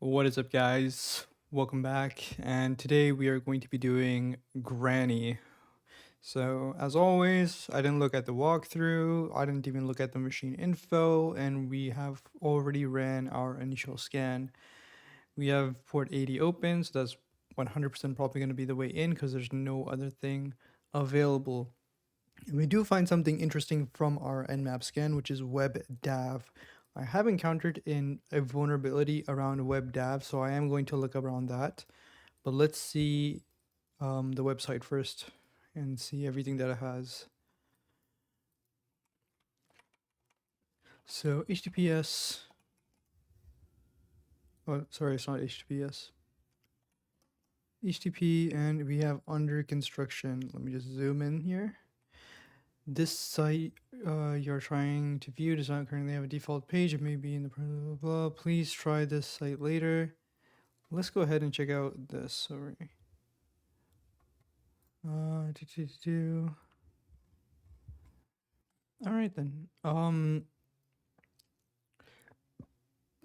What is up, guys? Welcome back. And today we are going to be doing Granny. So, as always, I didn't look at the walkthrough, I didn't even look at the machine info, and we have already ran our initial scan. We have port 80 open, so that's 100% probably going to be the way in because there's no other thing available. And we do find something interesting from our Nmap scan, which is WebDAV. I have encountered in a vulnerability around WebDAV, so I am going to look around that. But let's see the website first and see everything that it has. So HTTPS. Oh, sorry, it's not HTTPS. HTTP, and we have under construction. Let me just zoom in here. This site you're trying to view does not currently have a default page. It may be in the blah, blah, blah. Please try this site later. Let's go ahead and check out this. Sorry. All right then. All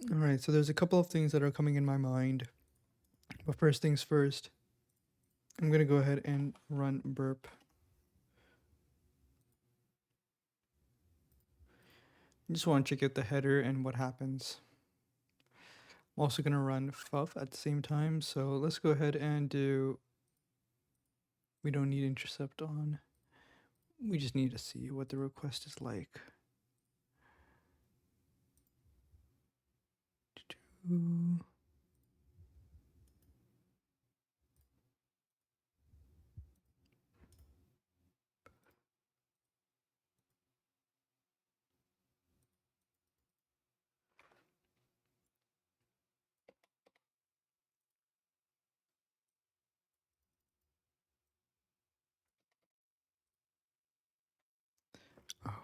right. So there's a couple of things that are coming in my mind, but first things first. I'm gonna go ahead and run burp. I just want to check out the header and what happens. I'm also gonna run fuff at the same time. So let's go ahead and do. We don't need intercept on. We just need to see what the request is like.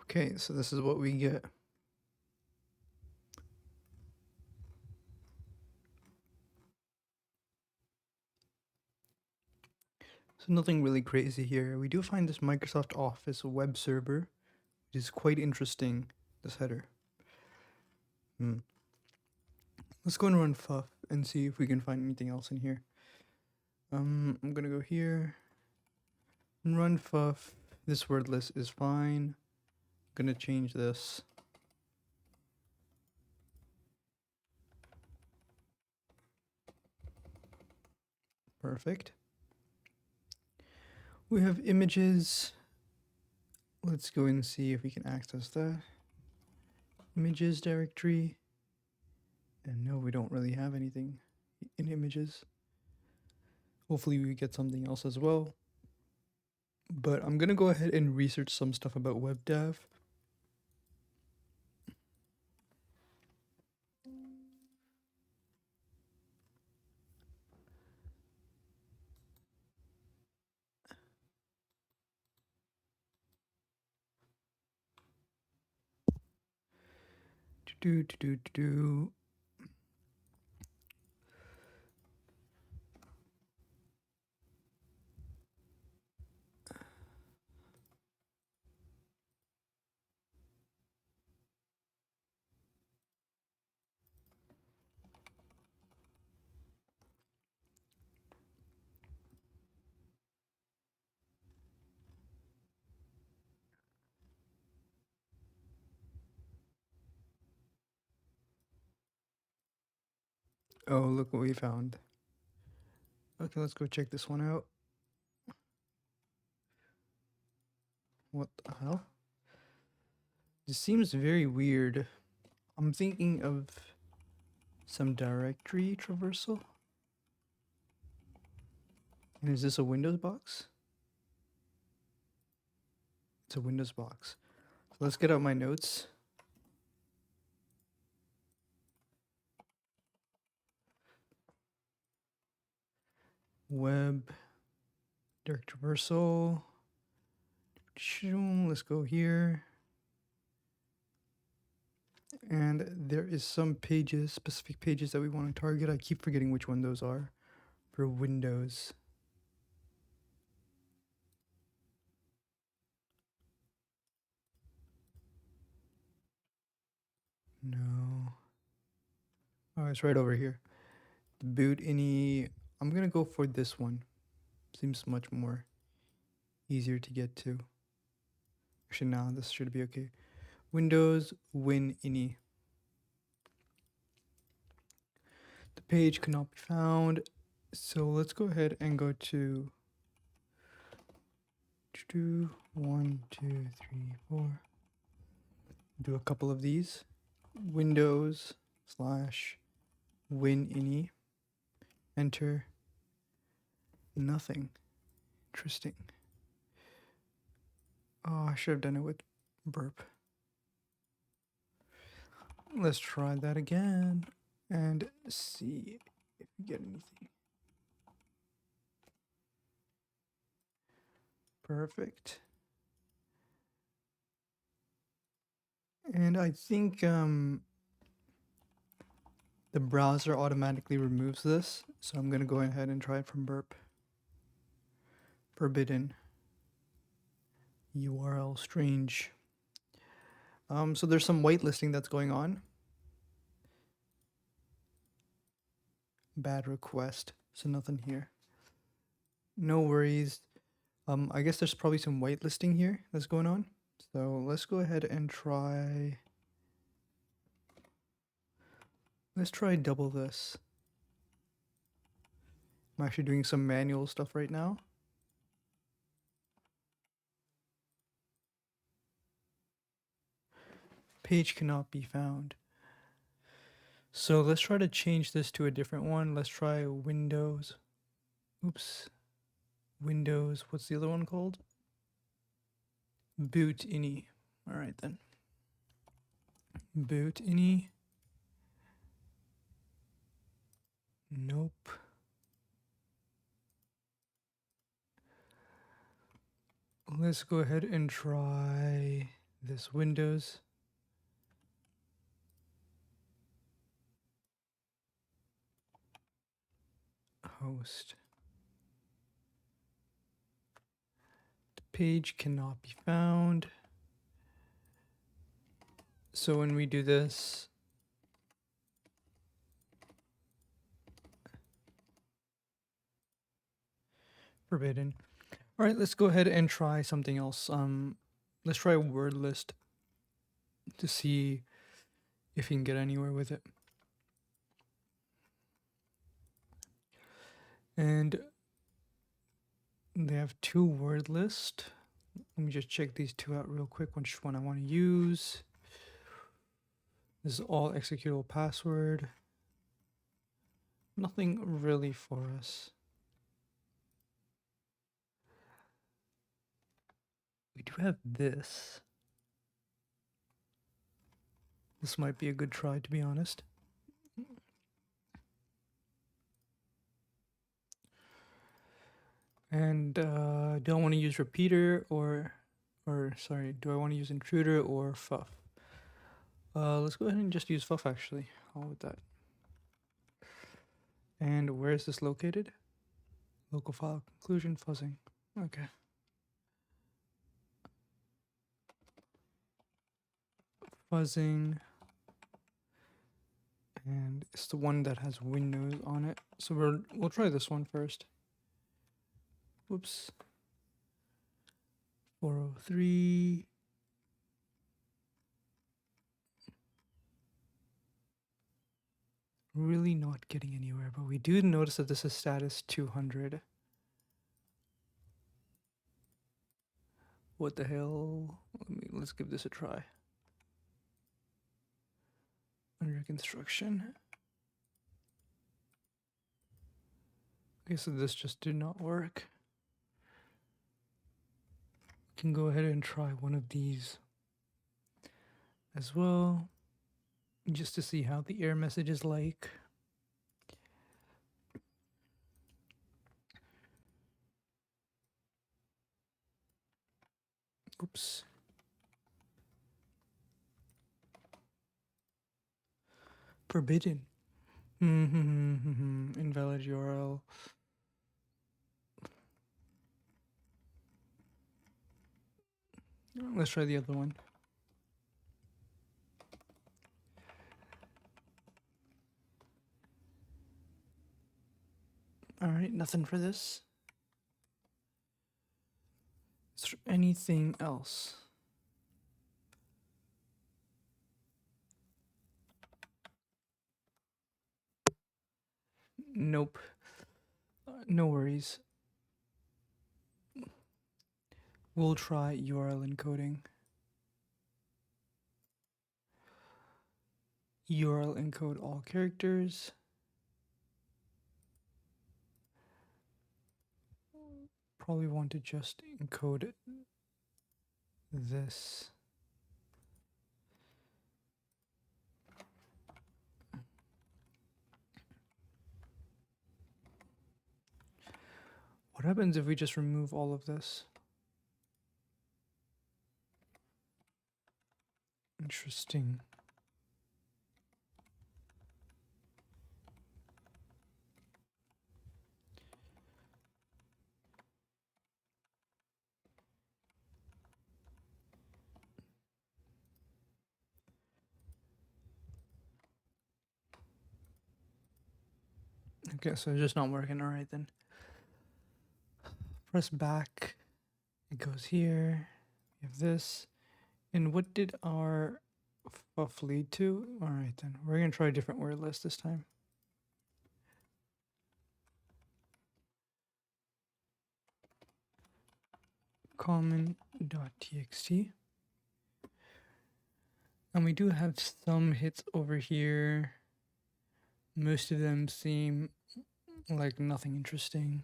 Okay, so this is what we get. So nothing really crazy here. We do find this Microsoft Office web server, which is quite interesting, this header. Let's go and run fuff and see if we can find anything else in here. I'm gonna go here and run fuff. This word list is fine. I'm gonna change this. Perfect. We have images. Let's go and see if we can access that. Images directory. And no, we don't really have anything in images. Hopefully we get something else as well. But I'm gonna go ahead and research some stuff about WebDAV. Oh, look what we found. Okay, let's go check this one out. What the hell? This seems very weird. I'm thinking of some directory traversal. And is this a Windows box? It's a Windows box. So let's get out my notes. Web directory traversal. Let's go here. And there is some pages, specific pages that we want to target. I keep forgetting which one those are for Windows. No. Oh, it's right over here. The boot ini, I'm gonna go for this one. Seems much more easier to get to. Actually, no, this should be okay. Windows Win ini. The page cannot be found. So let's go ahead and go to 1, 2, 3, 4. Do a couple of these. Windows / Win ini. Enter. Nothing. Interesting. Oh, I should have done it with burp. Let's try that again and see if we get anything. Perfect. And I think the browser automatically removes this, so I'm gonna go ahead and try it from burp. Forbidden. URL strange. So there's some whitelisting that's going on. Bad request, so nothing here. No worries. I guess there's probably some whitelisting here that's going on. So let's go ahead and try. Let's try double this. I'm actually doing some manual stuff right now. Page cannot be found. So let's try to change this to a different one. Let's try Windows. Oops. Windows, what's the other one called? Boot ini. All right then. Boot ini. Nope. Let's go ahead and try this Windows. Host. The page cannot be found. So when we do this, forbidden. All right, let's go ahead and try something else. Let's try a word list to see if you can get anywhere with it. And they have 2 word list. Let me just check these 2 out real quick, which one I want to use. This is all executable password. Nothing really for us. We do have this. This might be a good try, to be honest. And do I want to use repeater or sorry, do I want to use intruder or fuff? Let's go ahead and just use fuff actually. How with that? And where is this located? Local file conclusion fuzzing. Okay. Fuzzing. And it's the one that has Windows on it. So we'll try this one first. Whoops. 403. Really not getting anywhere, but we do notice that this is status 200. What the hell? Let's give this a try. Under construction. Okay, so this just did not work. Can go ahead and try one of these as well, just to see how the error message is like. Oops. Forbidden. Invalid URL. Let's try the other one. All right, nothing for this. Is there anything else? Nope. No worries. We'll try URL encoding. URL encode all characters. Probably want to just encode this. What happens if we just remove all of this? Interesting. Okay, so it's just not working. All right, then. Press back. It goes here. We have this. And what did our fuff lead to? All right, then. We're going to try a different word list this time. Common.txt. And we do have some hits over here. Most of them seem like nothing interesting.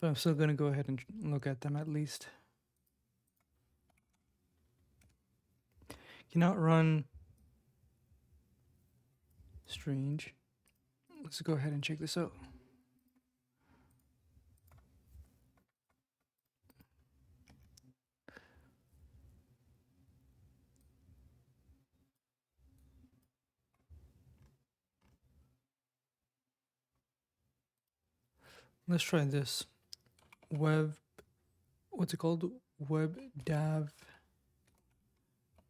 But I'm still going to go ahead and look at them at least. Cannot run. Strange. Let's go ahead and check this out. Let's try this. What's it called? Web dav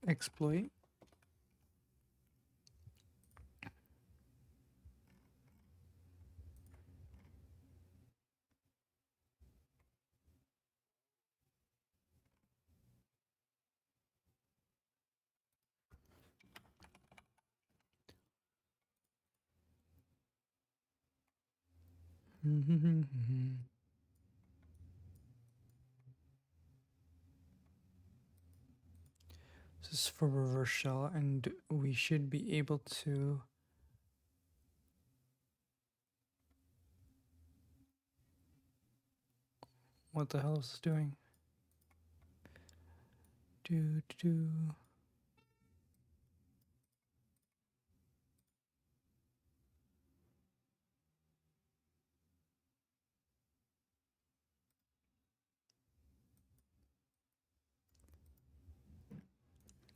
exploit. This is for reverse shell, and we should be able to. What the hell is this doing? Do.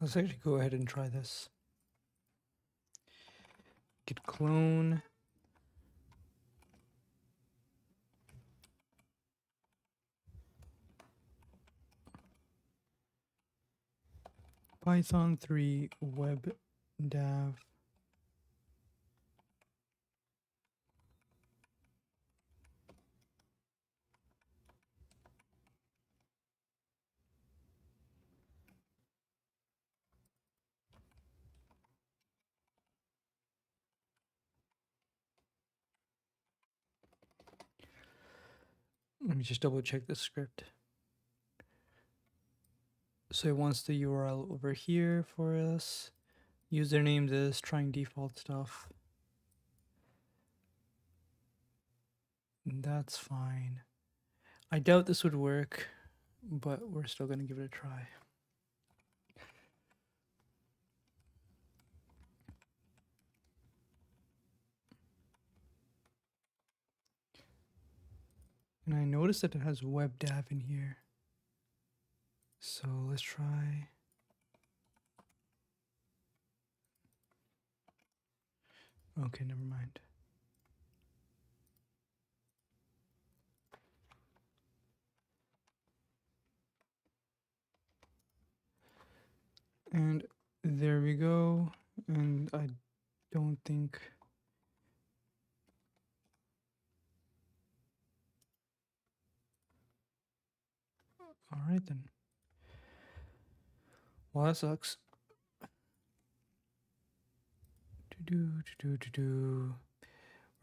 Let's actually go ahead and try this. Git clone. Python 3 web dav. Let me just double check the script. So it wants the URL over here for us. Username this, trying default stuff. That's fine. I doubt this would work, but we're still going to give it a try. And I noticed that it has webdav in here. So let's try. Okay, never mind. And there we go. And I don't think All right then. Well, that sucks. We're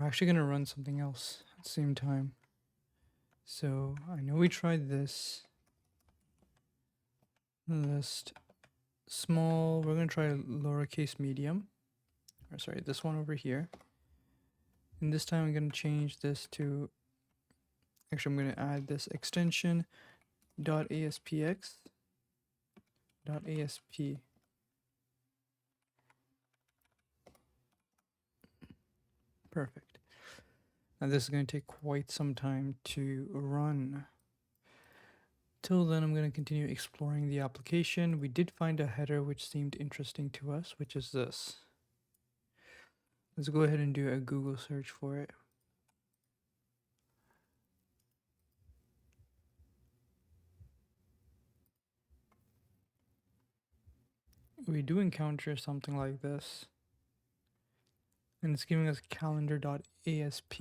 actually gonna run something else at the same time. So I know we tried this list small. We're gonna try lowercase medium. Or sorry, this one over here. And this time I'm gonna change this to. Actually, I'm gonna add this extension .aspx .asp. Perfect. Now this is going to take quite some time to run. Till then, I'm going to continue exploring the application. We did find a header which seemed interesting to us, which is this. Let's go ahead and do a Google search for it. We do encounter something like this. And it's giving us calendar.asp.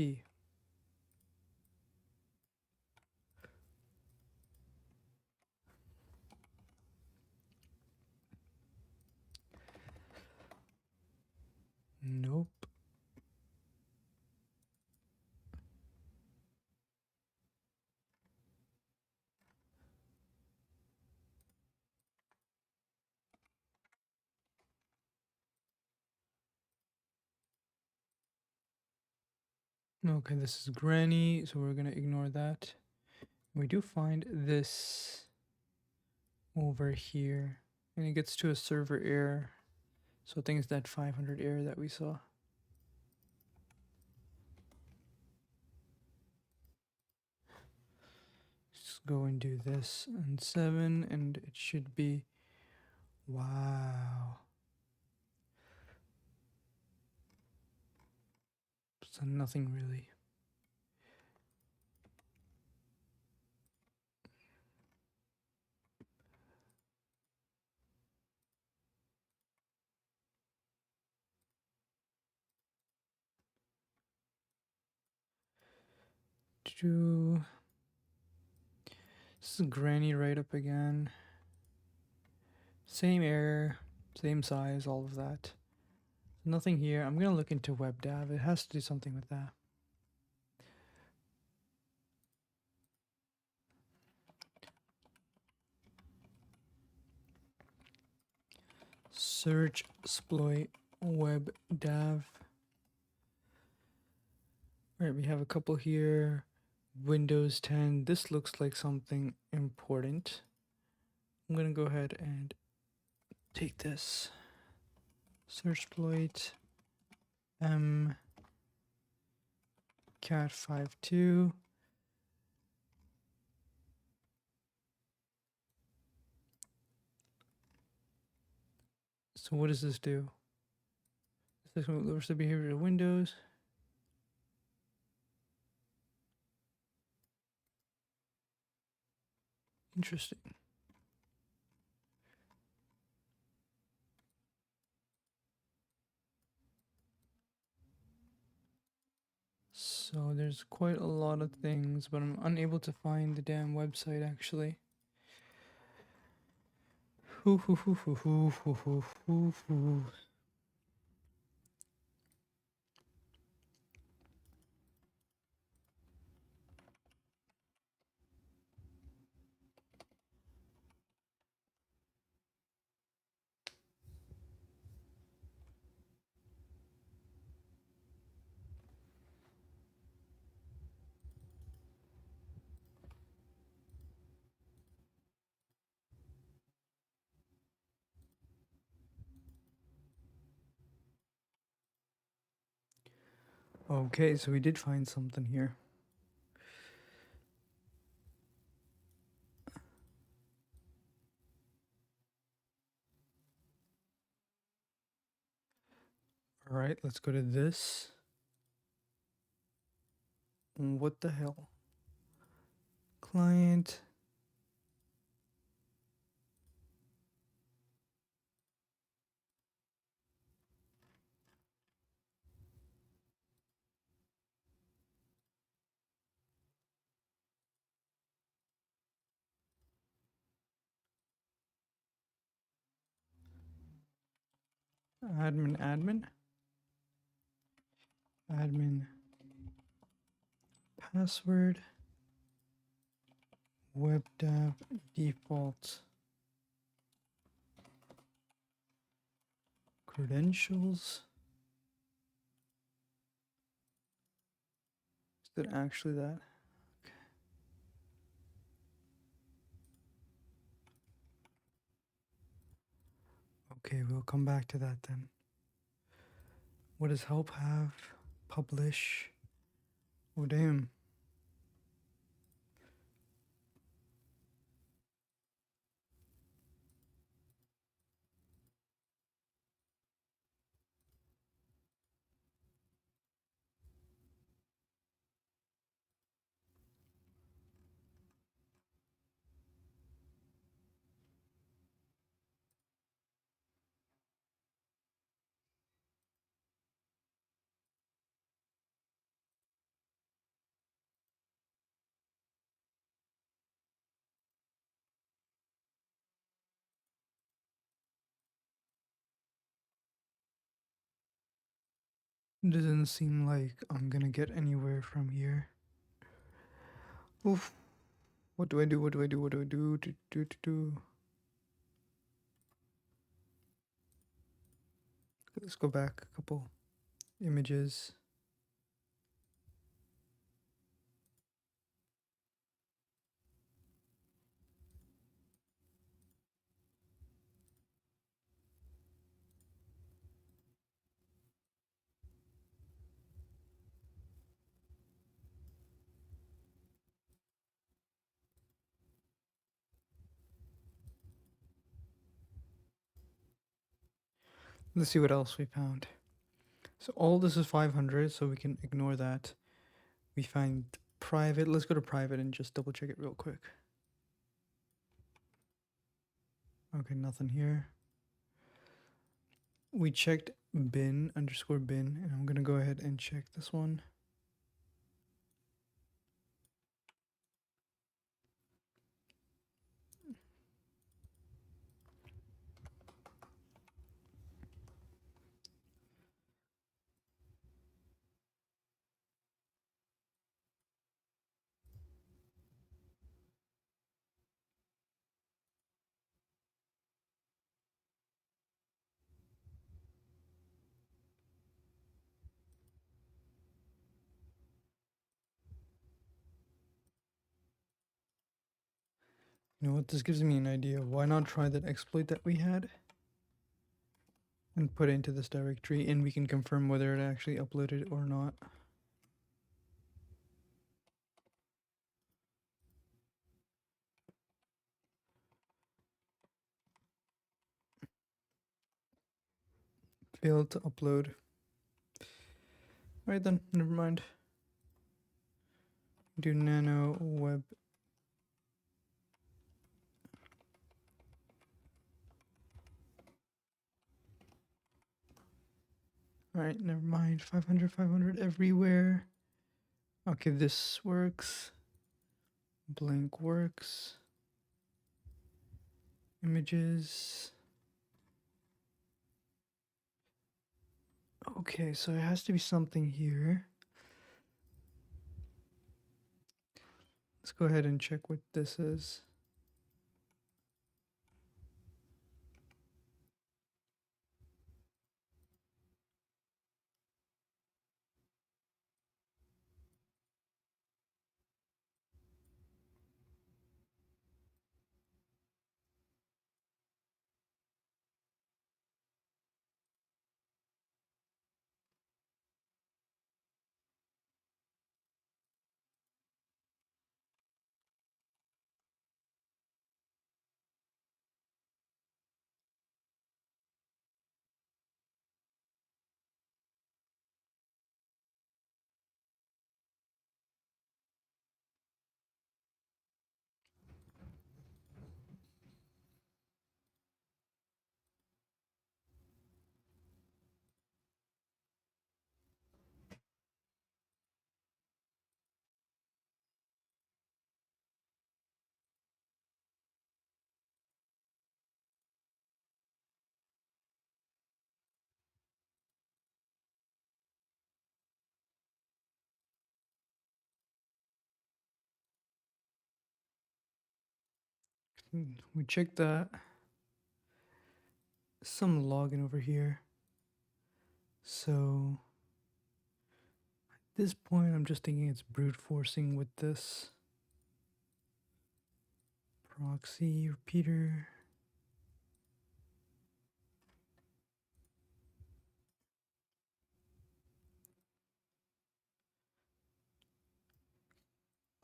Nope. Okay, this is Granny, so we're going to ignore that. We do find this over here, and it gets to a server error. So I think it's that 500 error that we saw. Just go and do this and 7, and it should be, wow. So nothing really. This is Granny right up again. Same error, same size, all of that. Nothing here. I'm gonna look into WebDAV. It has to do something with that. Search exploit WebDAV. Alright, we have a couple here. Windows 10. This looks like something important. I'm gonna go ahead and take this. Search exploit cat52. So what does this do? This lowers the behavior of Windows. Interesting. So there's quite a lot of things, but I'm unable to find the damn website actually. Okay, so we did find something here. All right, let's go to this. What the hell? Client. admin, admin password, web dev default credentials. Is it actually that? Okay, we'll come back to that then. What does help have? Publish. Oh, damn. Doesn't seem like I'm gonna get anywhere from here. Oof. What do I do? What do I do? What do I do? Let's go back a couple images. Let's see what else we found. So all this is 500, so we can ignore that. We find private. Let's go to private and just double check it real quick. Okay, nothing here. We checked bin underscore bin, and I'm gonna go ahead and check this one. You know what? This gives me an idea. Why not try that exploit that we had and put it into this directory, and we can confirm whether it actually uploaded or not. Failed to upload. Alright then, never mind. Do nano web. Alright, never mind. 500, 500 everywhere. Okay, this works. Blank works. Images. Okay, so it has to be something here. Let's go ahead and check what this is. we check that. Some login over here. So at this point, I'm just thinking it's brute forcing with this proxy repeater.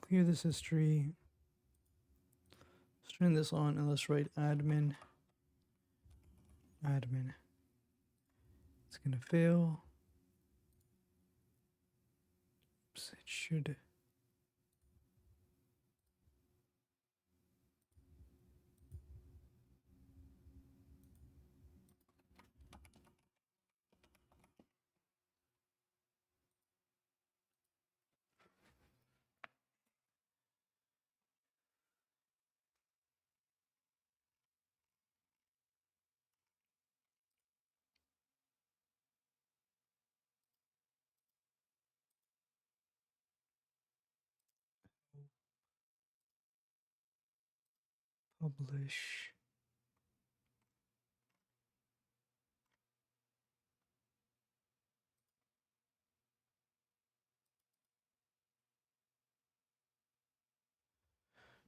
Clear this history. Let's turn this on and let's write admin. Admin. It's gonna fail. Oops, it should. Publish.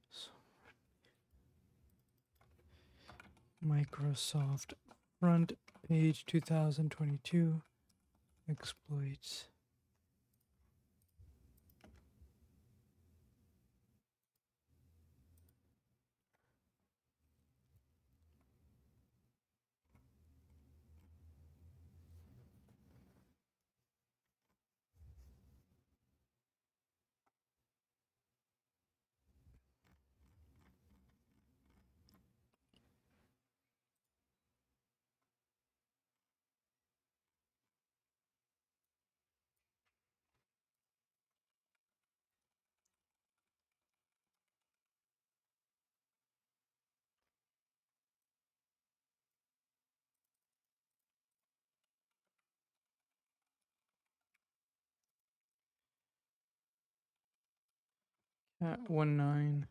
So, Microsoft front page 2022 exploits. At 19.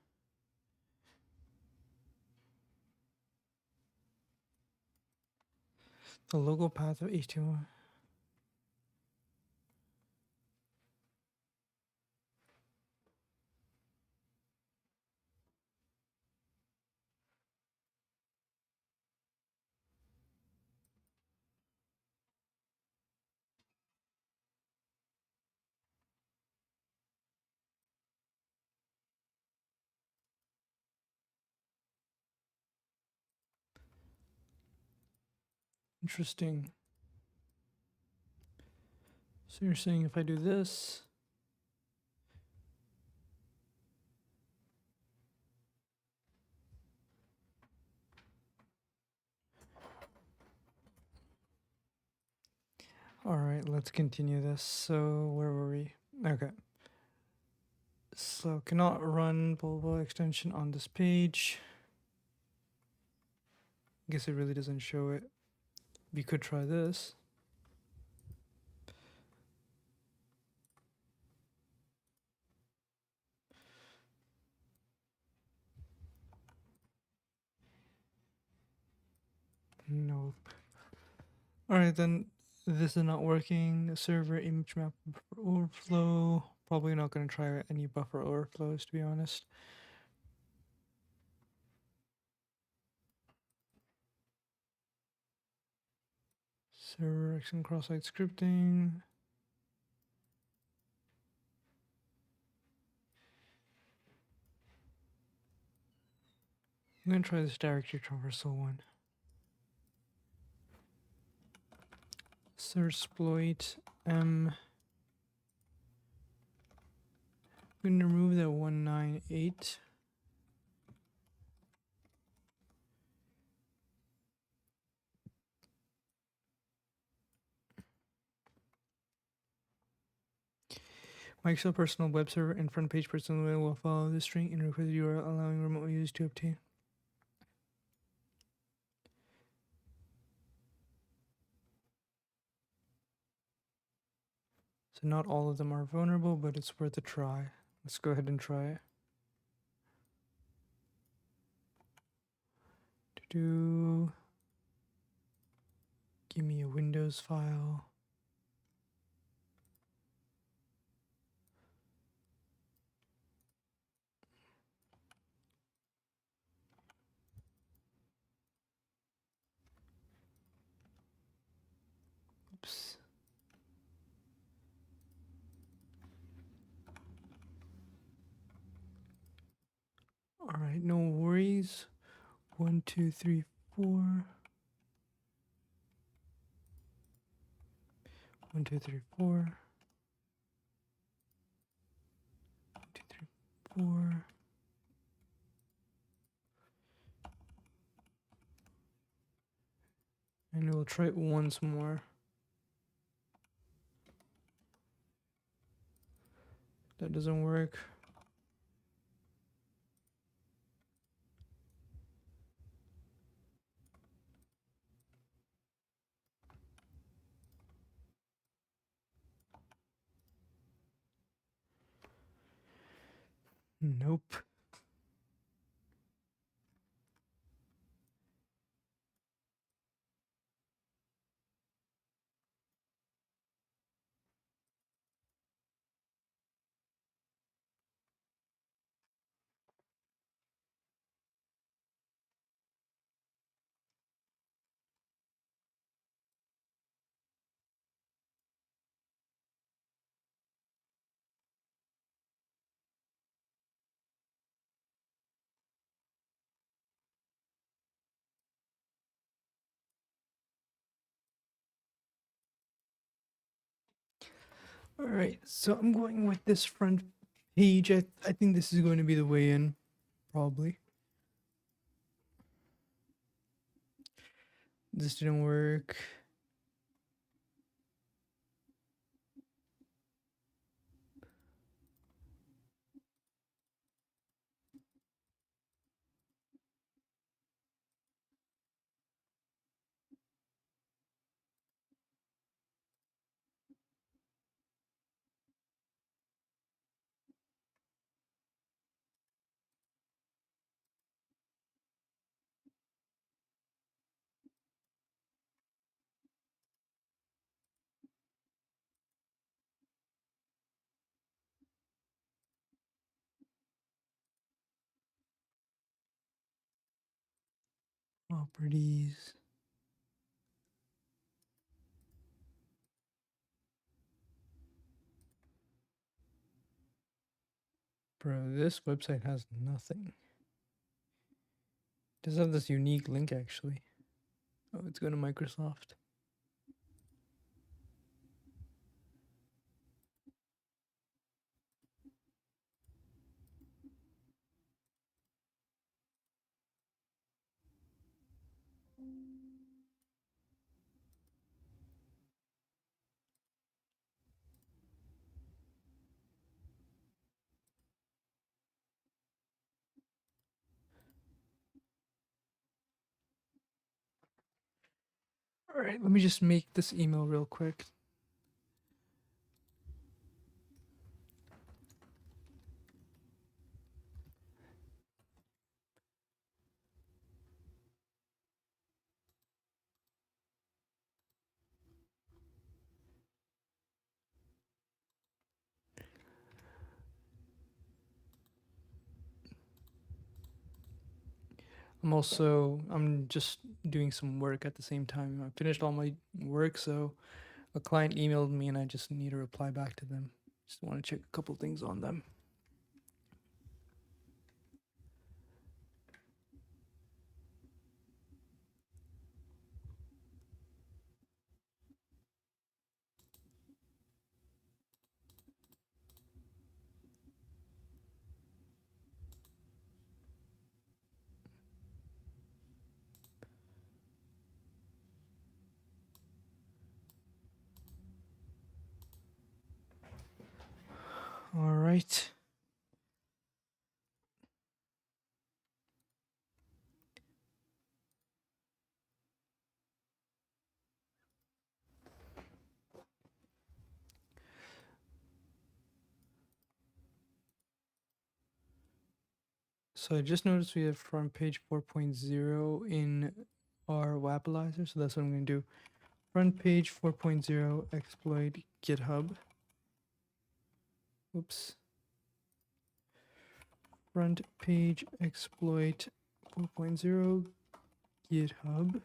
The local path of HTML. Interesting. So you're saying if I do this, all right, let's continue this. So where were we? Okay. So cannot run blah blah extension on this page. I guess it really doesn't show it. We could try this. Nope. All right, then this is not working. Server image map buffer overflow. Probably not going to try any buffer overflows, to be honest. Server X and cross-site scripting. I'm going to try this directory traversal one. Sersploit I'm going to remove that 198. Microsoft personal web server and front page personal web will follow the string and request URL allowing remote users to obtain. So not all of them are vulnerable, but it's worth a try. Let's go ahead and try it. Do give me a Windows file. Oops. All right, no worries. 1, 2, 3, 4. 1, 2, 3, 4. 1, 2, 3, 4. And we'll try it once more. That doesn't work. Nope. All right, so I'm going with this front page. I think this is going to be the way in, probably. This didn't work. Properties. Bro, this website has nothing. It does have this unique link actually. Oh, it's going to Microsoft. All right, let me just make this email real quick. I'm just doing some work at the same time. I finished all my work, so a client emailed me and I just need to reply back to them. Just want to check a couple things on them. All right. So I just noticed we have front page 4.0 in our Wappalizer, so that's what I'm going to do. Front page 4.0 exploit GitHub. Oops. Front page exploit 4.0 GitHub.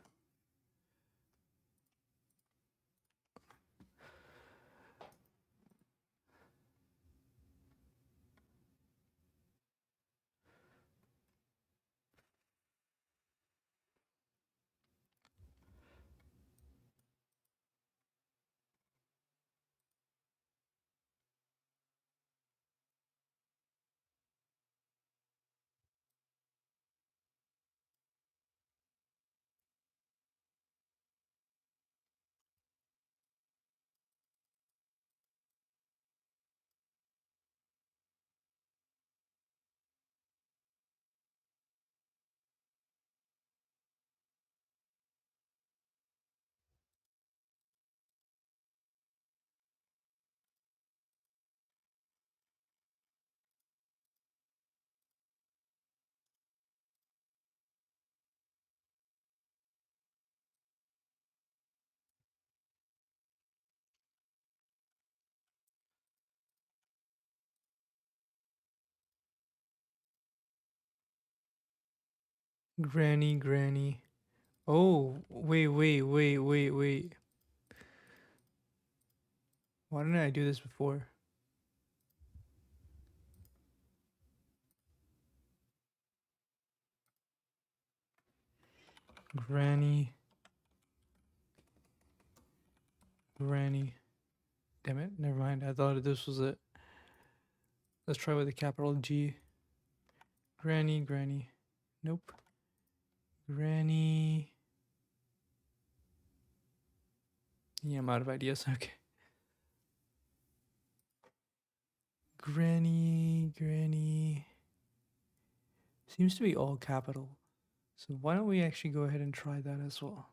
Granny. Oh, wait. Why didn't I do this before? Granny. Damn it, never mind. I thought this was it. Let's try with a capital G. Granny. Nope. Granny. Yeah, I'm out of ideas. Okay. Granny. Seems to be all capital. So why don't we actually go ahead and try that as well?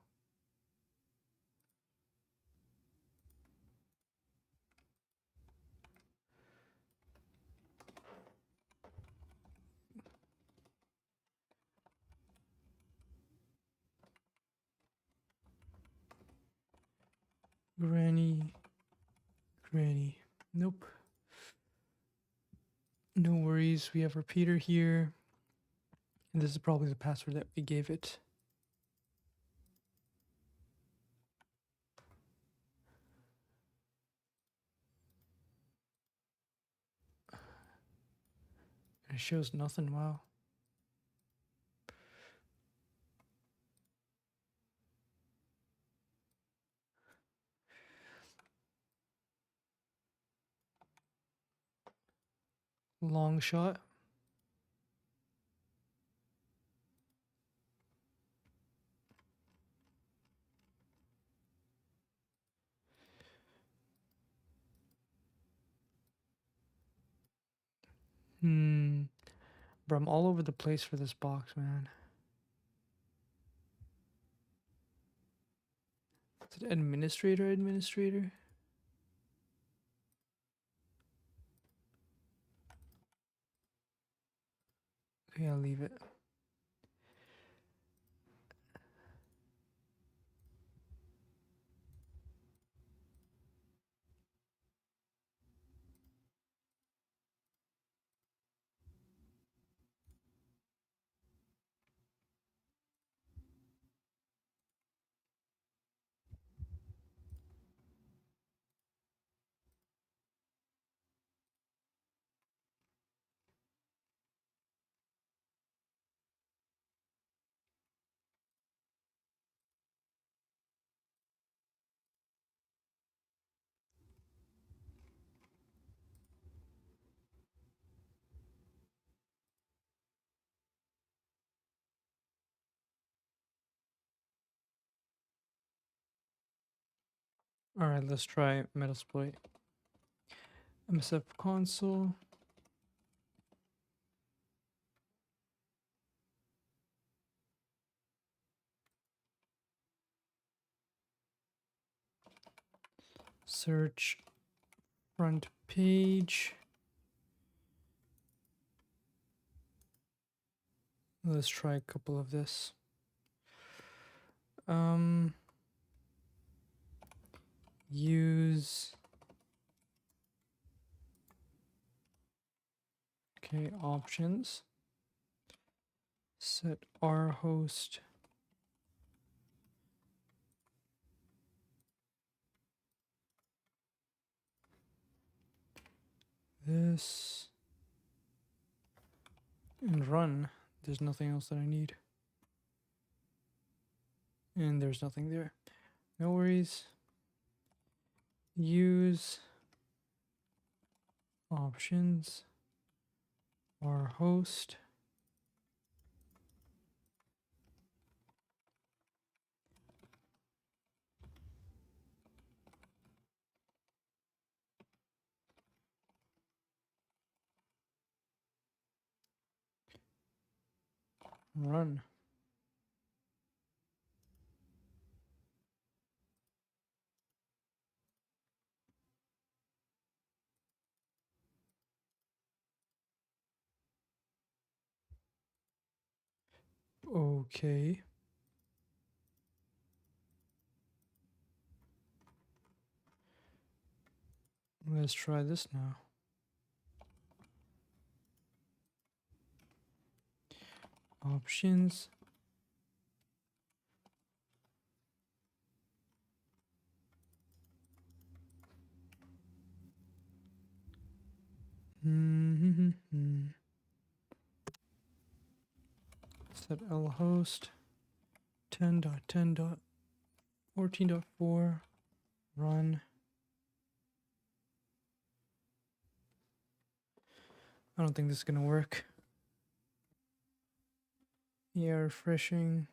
Granny. Nope. No worries. We have repeater here. And this is probably the password that we gave it. It shows nothing. Wow. Long shot. Bro, I'm all over the place for this box, man. Is it administrator? Okay, I'll leave it. All right, let's try Metasploit. MSF console. Search front page. Let's try a couple of this. Use. Okay, options. Set our host. This. And run. There's nothing else that I need. And there's nothing there. No worries. Use options our host. Run. Okay. Let's try this now. Options. Set L host 10.10.14.4 run. I don't think this is gonna work. Yeah, refreshing.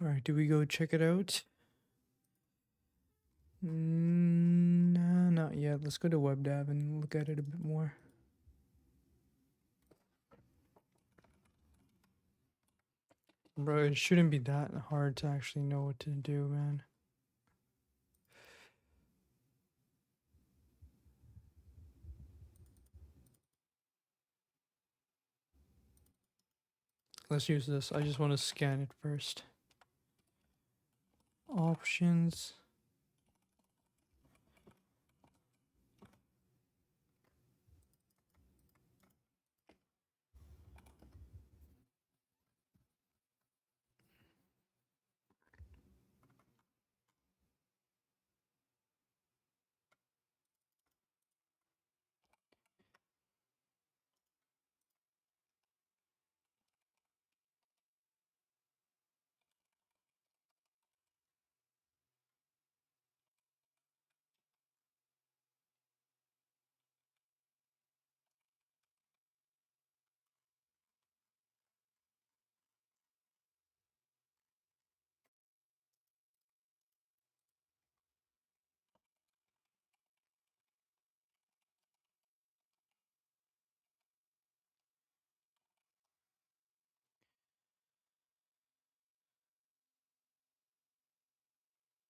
All right, do we go check it out? Nah, not yet. Let's go to WebDAV and look at it a bit more. Bro, it shouldn't be that hard to actually know what to do, man. Let's use this. I just want to scan it first. Options.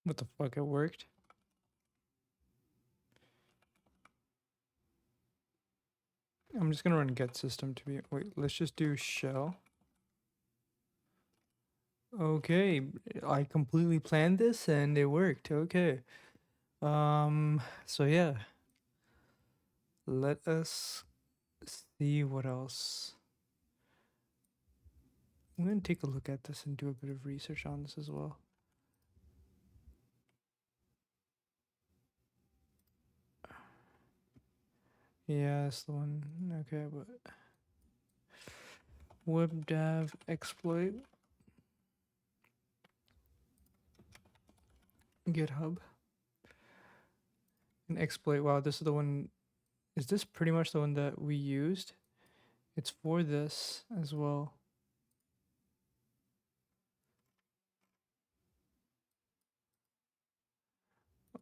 What the fuck? It worked? I'm just gonna run get system to be. Wait, let's just do shell. Okay, I completely planned this and it worked. Okay. So yeah. Let us see what else. I'm gonna take a look at this and do a bit of research on this as well. Yeah, that's the one. Okay, but WebDAV exploit. GitHub. An exploit. Wow, this is the one. Is this pretty much the one that we used? It's for this as well.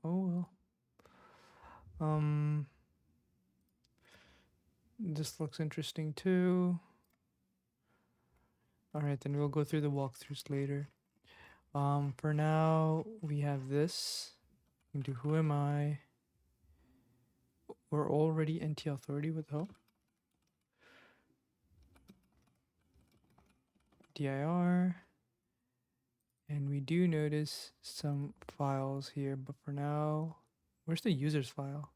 Oh well. This looks interesting too. All right, then we'll go through the walkthroughs later. For now, we have this. Into who am I? We're already NT authority with hope. dir. And we do notice some files here, but for now, where's the users file?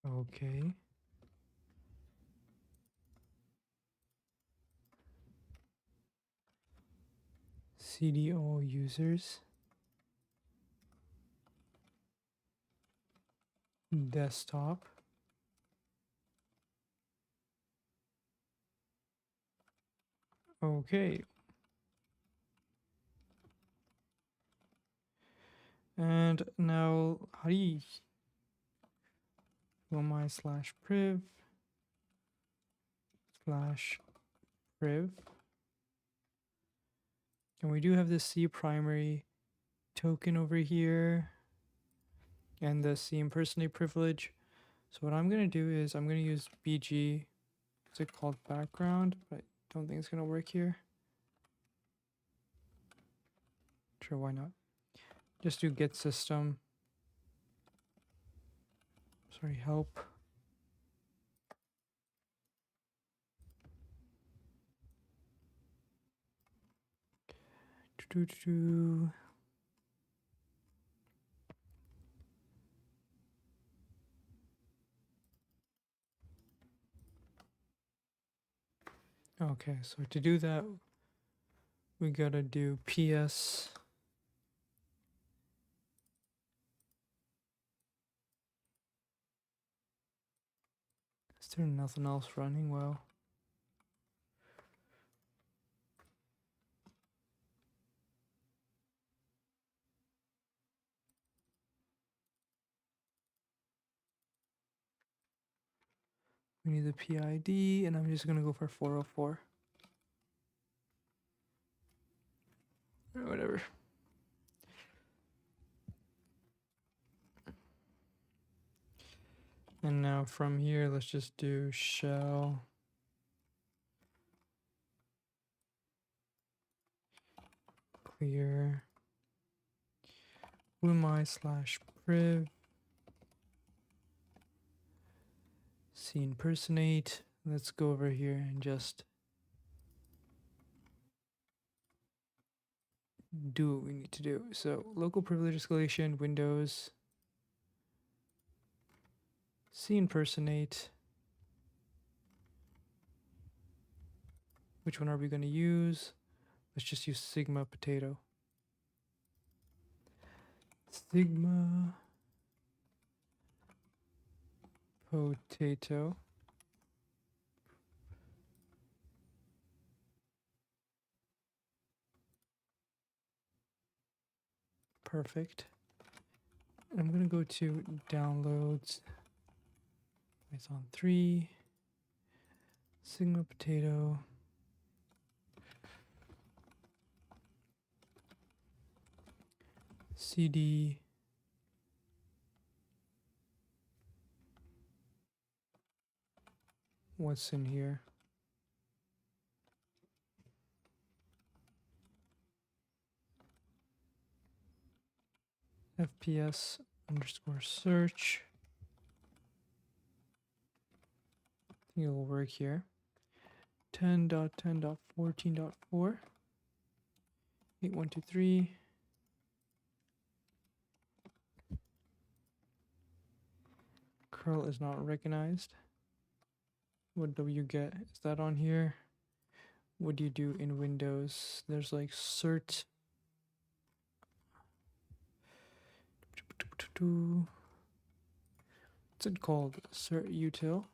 Okay. CD all users. Desktop. Okay. And now, how do you my slash priv slash priv? And we do have the C primary token over here and the C impersonate privilege. So what I'm going to do is I'm going to use BG. Is it called background? But I don't think it's going to work here. Sure, why not? Just do get system. Sorry, help. Okay, so to do that, we gotta do PS. Is there nothing else running well? We need the PID, and I'm just gonna go for 404. Or whatever. And now from here, let's just do shell clear whoami slash priv C impersonate. Let's go over here and just do what we need to do. So local privilege escalation, Windows, C impersonate. Which one are we going to use? Let's just use Sigma potato. Sigma potato. Perfect. I'm going to go to downloads. Python 3. Sigma potato. CD. What's in here? FPS underscore search. I think it'll work here. 10.10.14.4. 8123. Curl is not recognized. What do you get? Is that on here? What do you do in Windows? There's like cert. what's it called? Cert util.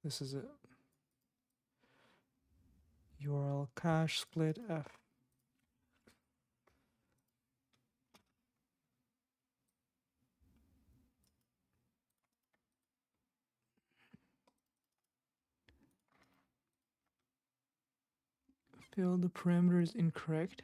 This is it. URL cache split f. Fill the parameters incorrect.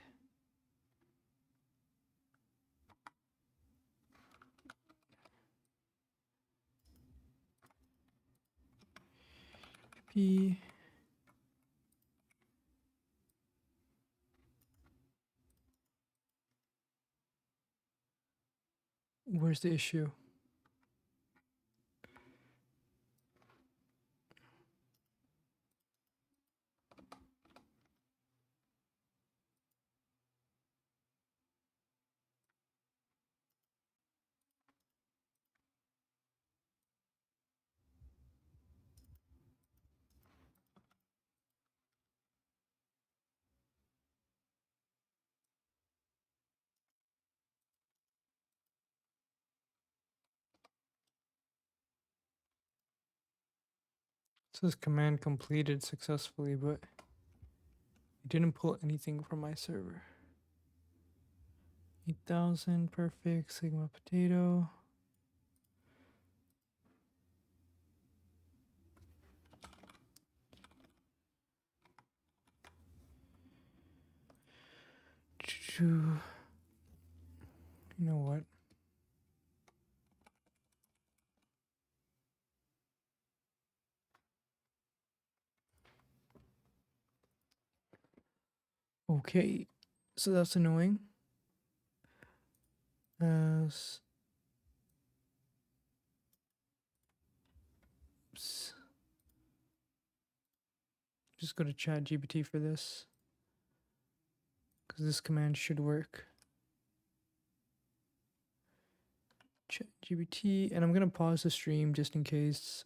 P. Where's the issue? It says command completed successfully, but it didn't pull anything from my server. 8000, perfect, Sigma potato. You know what? Okay, so that's annoying. Oops. Just go to ChatGPT for this, because this command should work. ChatGPT, and I'm gonna pause the stream just in case,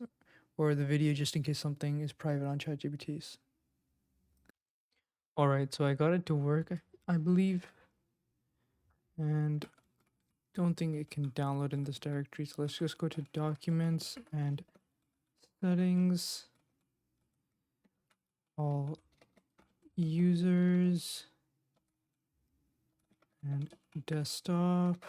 or the video just in case something is private on ChatGPT's. All right, so I got it to work, I believe, and don't think it can download in this directory. So let's just go to documents and settings, all users, and desktop.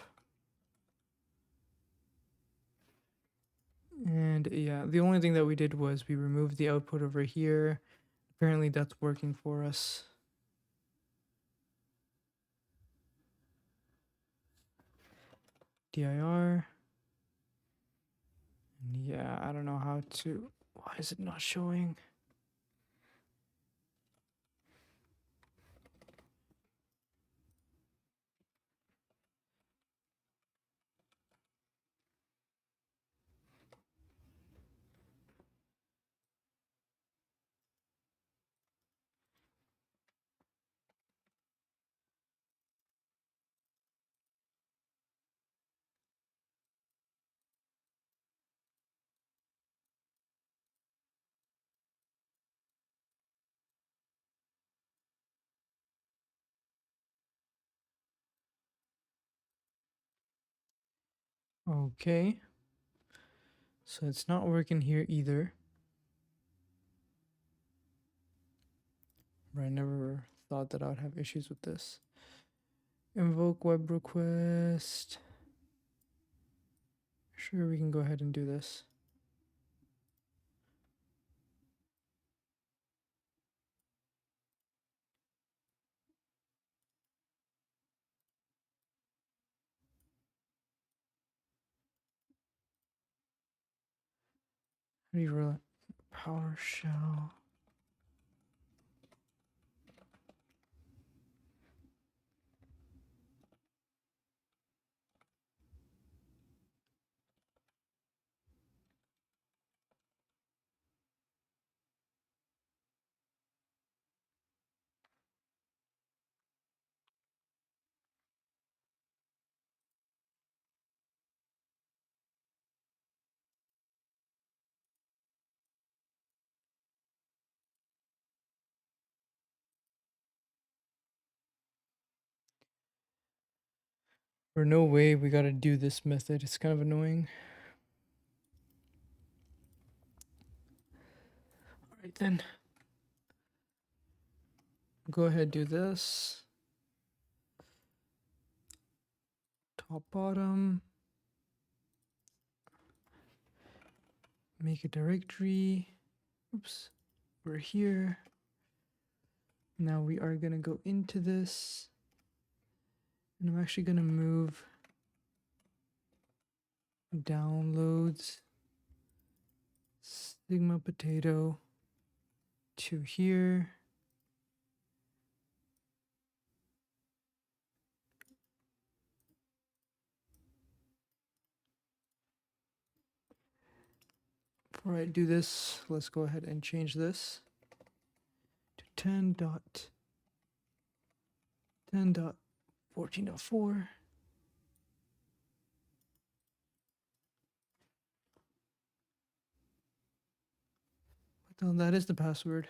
And yeah, the only thing that we did was we removed the output over here. Apparently that's working for us. dir. And yeah, I don't know how to, why is it not showing? Okay. So it's not working here either. But I never thought that I would have issues with this. Invoke web request. Sure, we can go ahead and do this. How do you roll it? PowerShell. Or no way, we gotta do this method. It's kind of annoying. Alright then. Go ahead, do this. Top, bottom. Make a directory. Oops. We're here. Now we are gonna go into this. And I'm actually gonna move downloads Sigma potato to here. Before I do this, let's go ahead and change this to 10.14.4. What the hell, that is the password.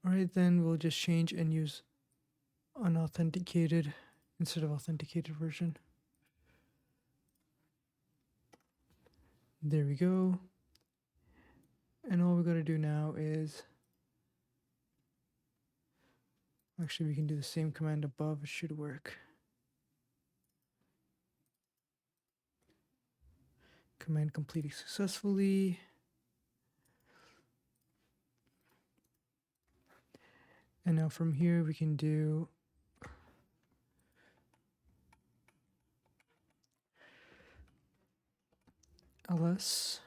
Alright, then we'll just change and use unauthenticated instead of authenticated version. There we go. And all we gotta do now is, actually we can do the same command above, it should work. Command completed successfully. And now from here we can do ls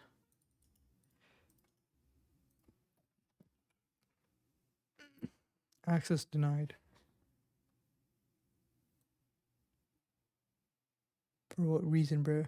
access denied. For what reason, bro?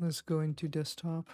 Let's go into desktop.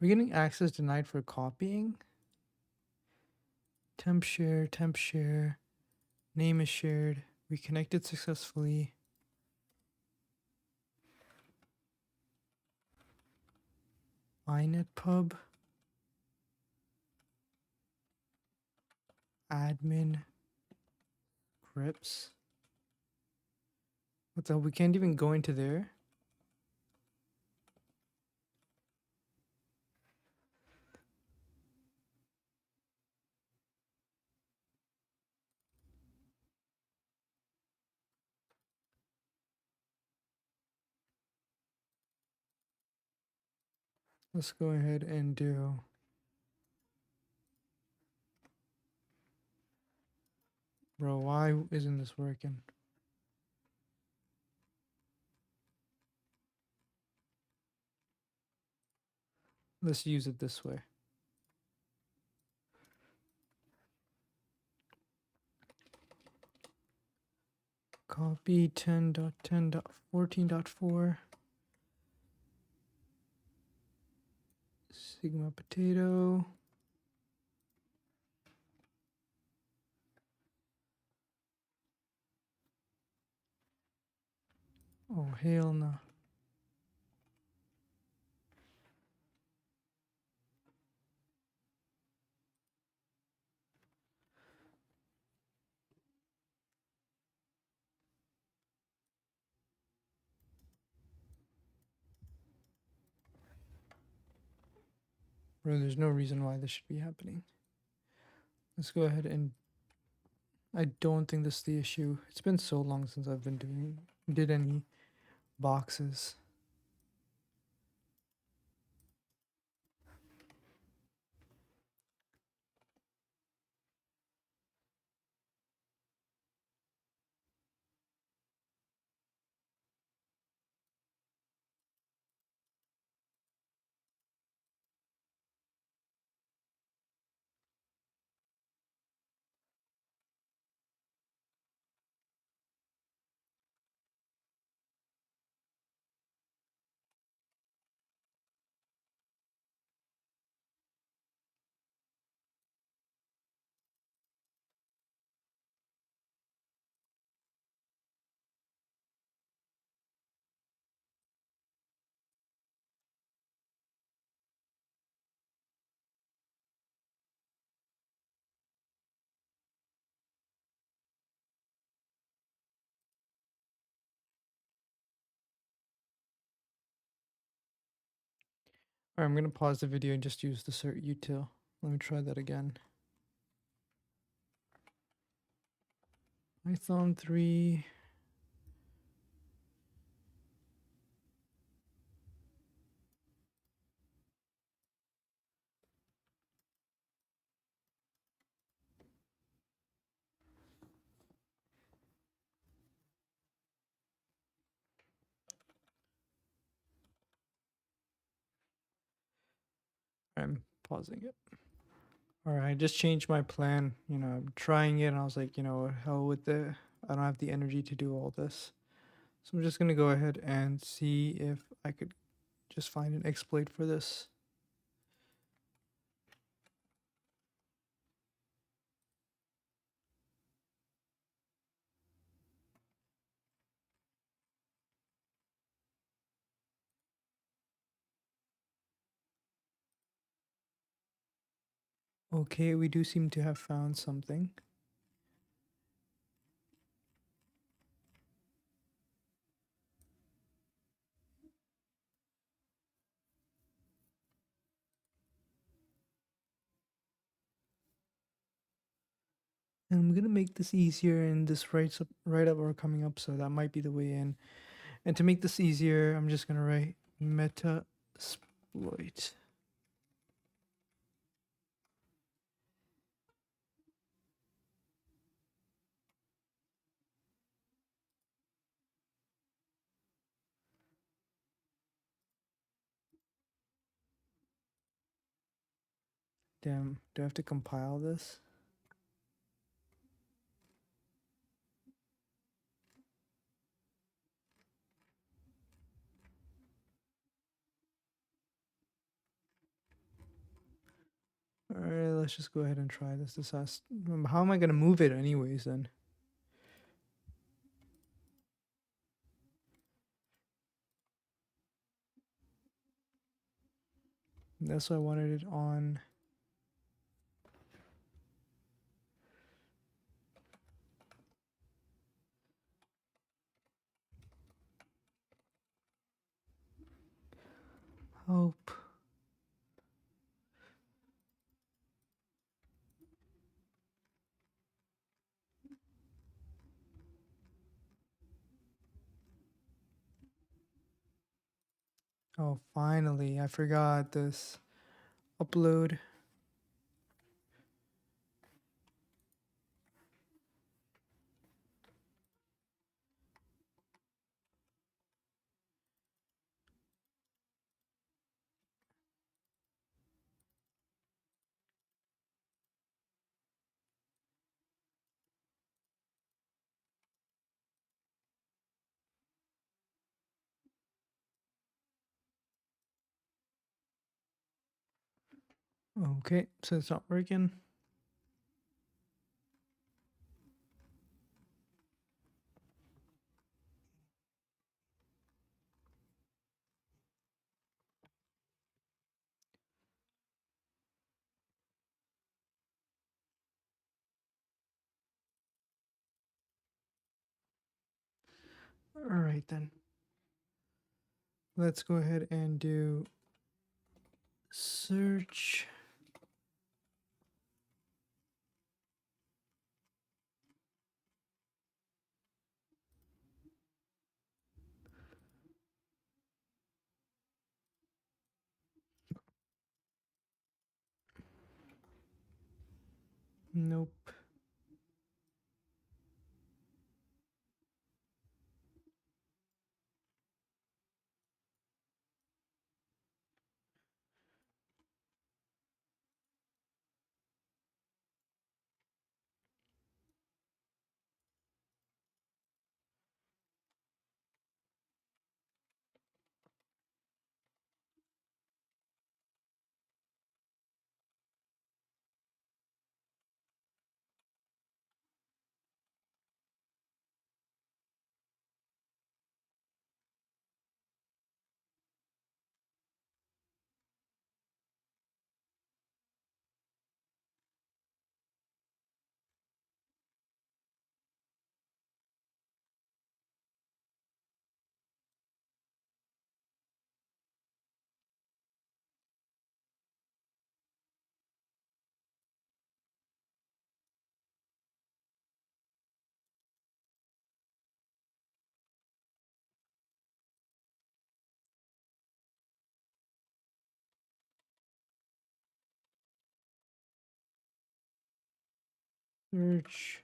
We're getting access denied for copying. Temp share, name is shared, we connected successfully. inetpub, admin, scripts. What the hell, we can't even go into there? Let's go ahead and do bro, why isn't this working? Let's use it this way. Copy 10.10.14.4 Sigma potato. Oh, hell no. Bro, there's no reason why this should be happening. Let's go ahead and I don't think this is the issue. It's been so long since I've been did any boxes. Alright, I'm gonna pause the video and just use the cert util. Let me try that again. Python 3. I'm pausing it. Alright, I just changed my plan. I'm trying it and I was like, hell with it. I don't have the energy to do all this. So I'm just gonna go ahead and see if I could just find an exploit for this. Okay, we do seem to have found something. And I'm gonna make this easier, and this write up are coming up, so that might be the way in. And to make this easier, I'm just gonna write meta exploit. Damn, do I have to compile this? Alright, let's just go ahead and try this. How am I gonna move it anyways then? That's why I wanted it on. Hope. Oh, finally, I forgot this. Upload. Okay, so it's not working. Alright then. Let's go ahead and do Search. Nope. Search.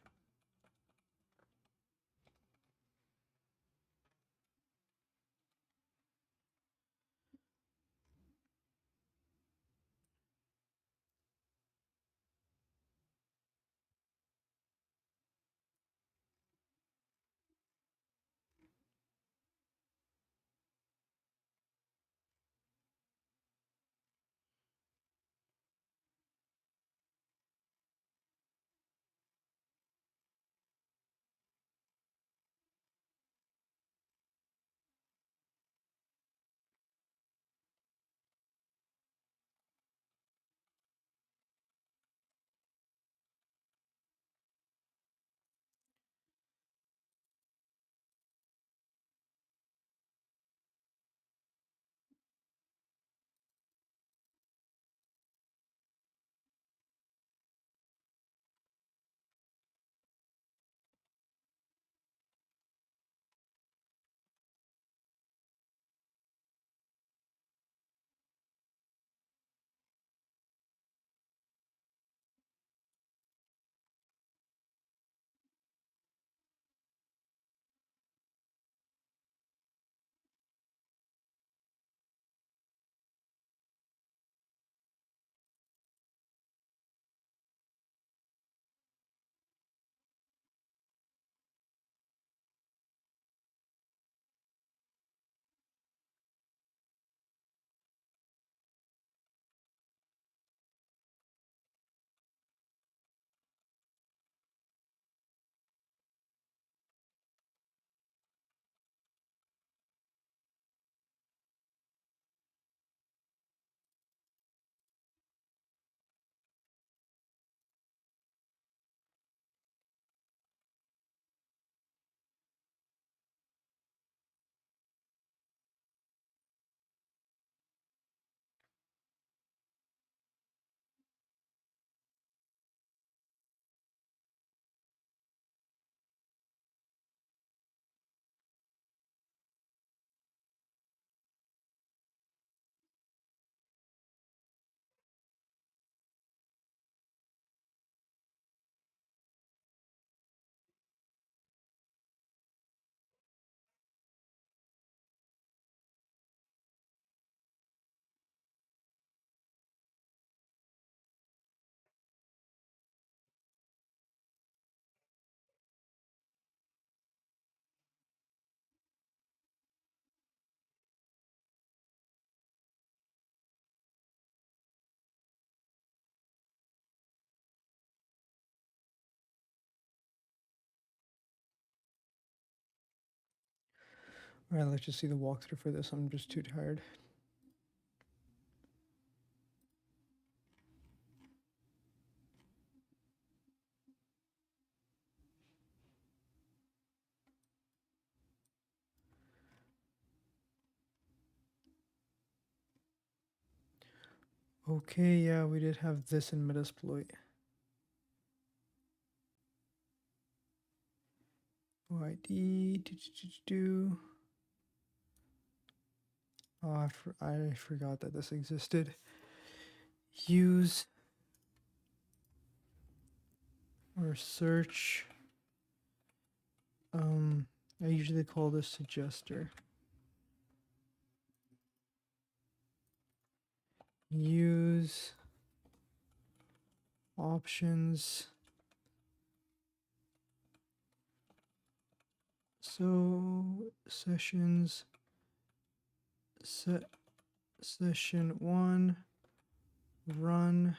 All right, let's just see the walkthrough for this. I'm just too tired. Okay, yeah, we did have this in Metasploit. OID, do. Oh, I forgot that this existed. Use or search. I usually call this suggester. Use options. So sessions set session 1 run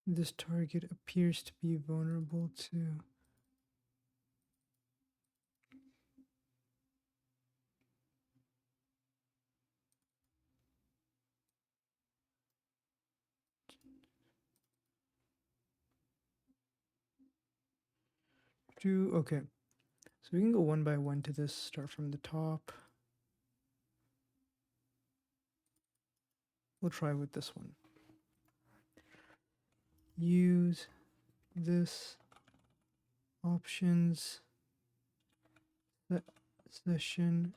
this target appears to be vulnerable to okay. So we can go one by one to this, start from the top. We'll try with this one. Use this options session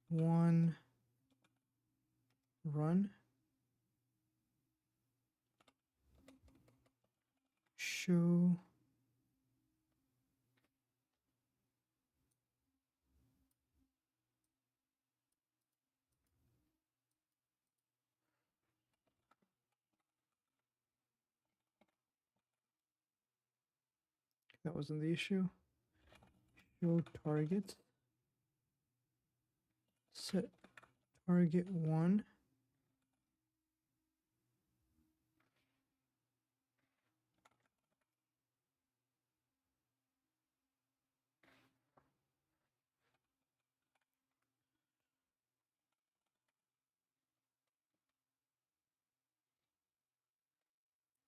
1 run show that wasn't the issue. Show target set target 1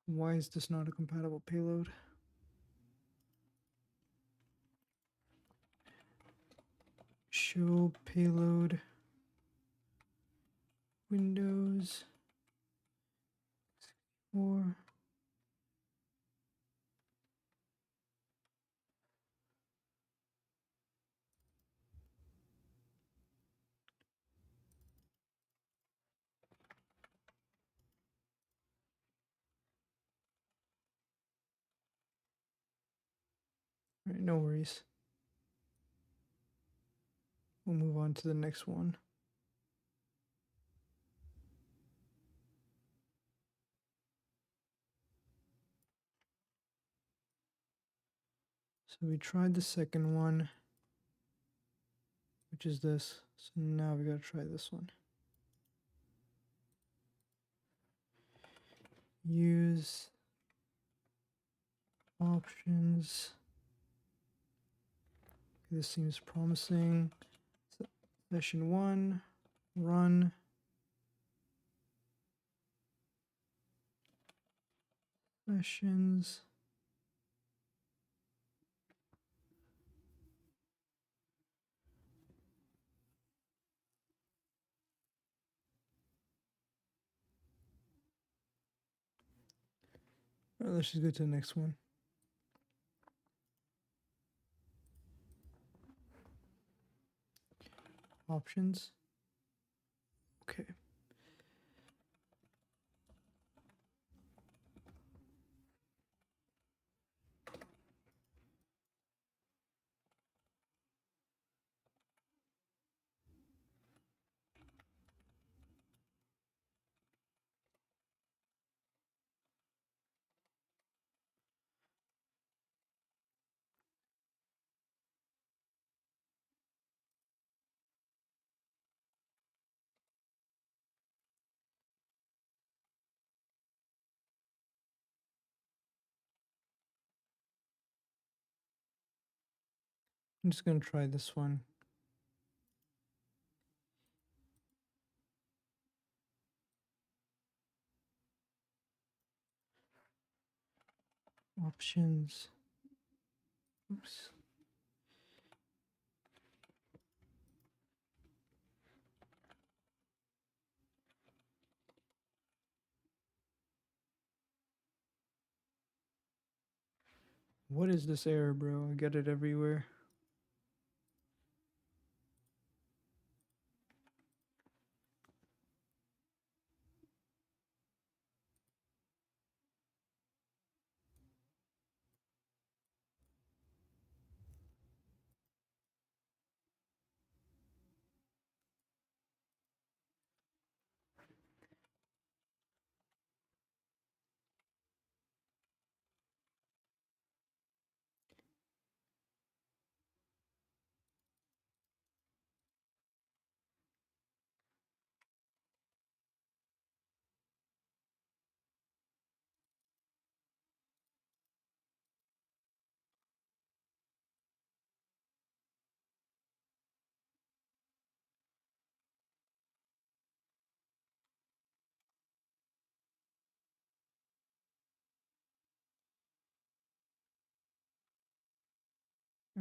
Why is this not a compatible payload? Show payload Windows or right, no worries. We'll move on to the next one. So we tried the second one, which is this. So now we gotta try this one. Use options. This seems promising. Session 1 run sessions. All right, let's just go to the next one. Options. Okay. I'm just gonna try this one. Options. Oops. What is this error, bro? I get it everywhere.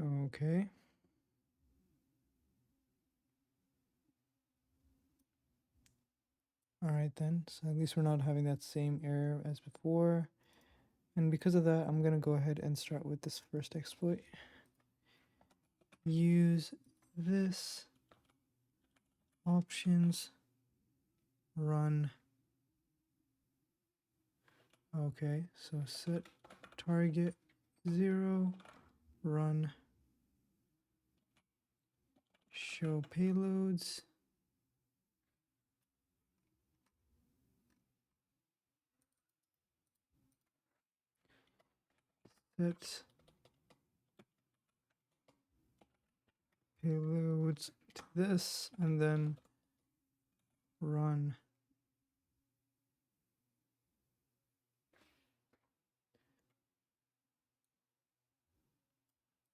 Okay. All right then. So at least we're not having that same error as before. And because of that, I'm going to go ahead and start with this first exploit. Use this options run. Okay, so set target 0, run show payloads. Set payloads to this, and then run.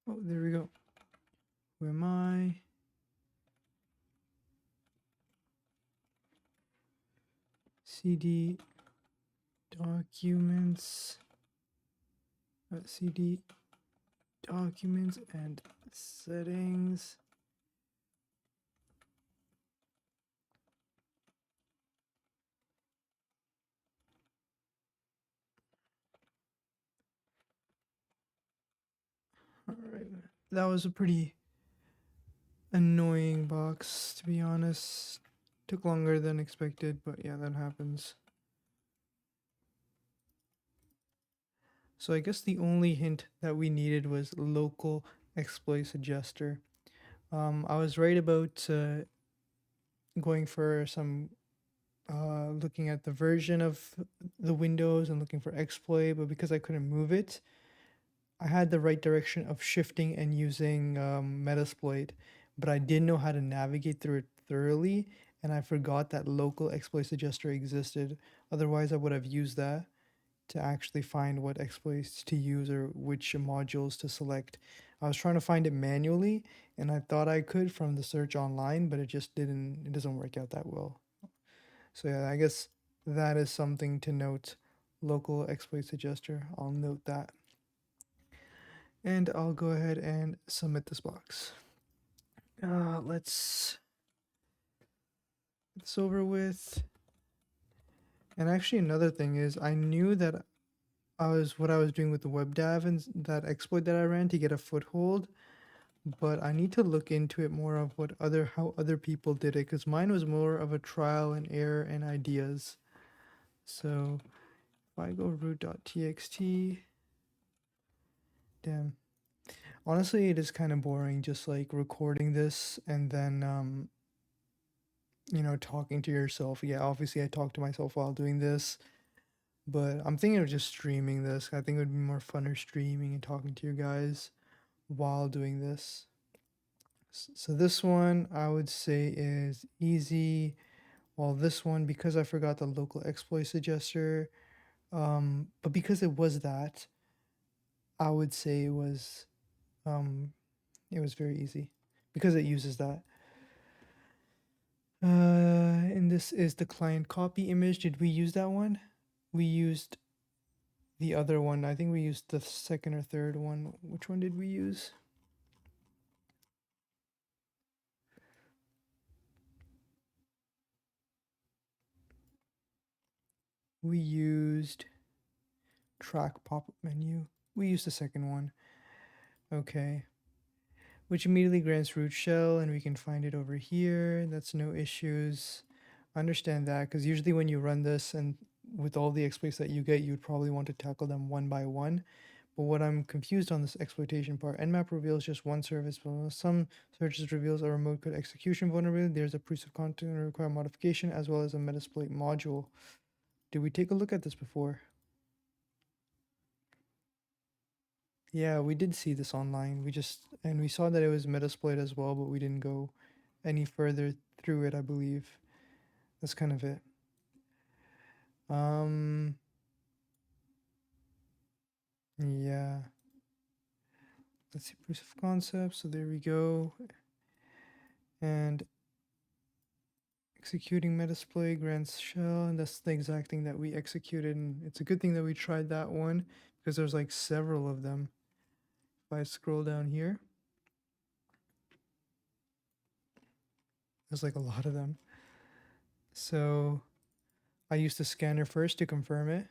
Oh, there we go. Who am I? CD documents. CD documents and settings. All right, that was a pretty annoying box, to be honest. Took longer than expected, but yeah, that happens. So I guess the only hint that we needed was local exploit suggester. I was right about going for some looking at the version of the Windows and looking for exploit, but because I couldn't move it, I had the right direction of shifting and using Metasploit, but I didn't know how to navigate through it thoroughly, and I forgot that local exploit suggester existed. Otherwise, I would have used that to actually find what exploits to use or which modules to select. I was trying to find it manually, and I thought I could from the search online, but it just didn't. It doesn't work out that well. So yeah, I guess that is something to note. Local exploit suggester. I'll note that. And I'll go ahead and submit this box. Let's get this over with. And actually, another thing is, I knew that what I was doing with the web dev and that exploit that I ran to get a foothold, but I need to look into it more of how other people did it, because mine was more of a trial and error and ideas. So if I go root.txt, damn. Honestly, it is kind of boring just like recording this and then talking to yourself. Yeah, obviously I talk to myself while doing this, but I'm thinking of just streaming this. I think it would be more funner streaming and talking to you guys while doing this. So this one I would say is easy. While this one, because I forgot the local exploit suggester, but because it was that, I would say um, it was very easy because it uses that. And this is the client copy image. Did we use that one? We used the other one. I think we used the second or third one. Which one did we use? We used track pop-up menu. We used the second one. Okay. Which immediately grants root shell, and we can find it over here. That's no issues. I understand that, because usually when you run this and with all the exploits that you get, you'd probably want to tackle them one by one. But what I'm confused on this exploitation part, Nmap reveals just one service, but some searches reveals a remote code execution vulnerability. There's a piece of content require modification as well as a Metasploit module. Did we take a look at this before? Yeah, we did see this online. And we saw that it was Metasploit as well, but we didn't go any further through it, I believe. That's kind of it. Yeah. Let's see, proof of concept. So there we go. And executing Metasploit grants shell, and that's the exact thing that we executed. And it's a good thing that we tried that one because there's like several of them. If I scroll down here, there's like a lot of them. So I used the scanner first to confirm it,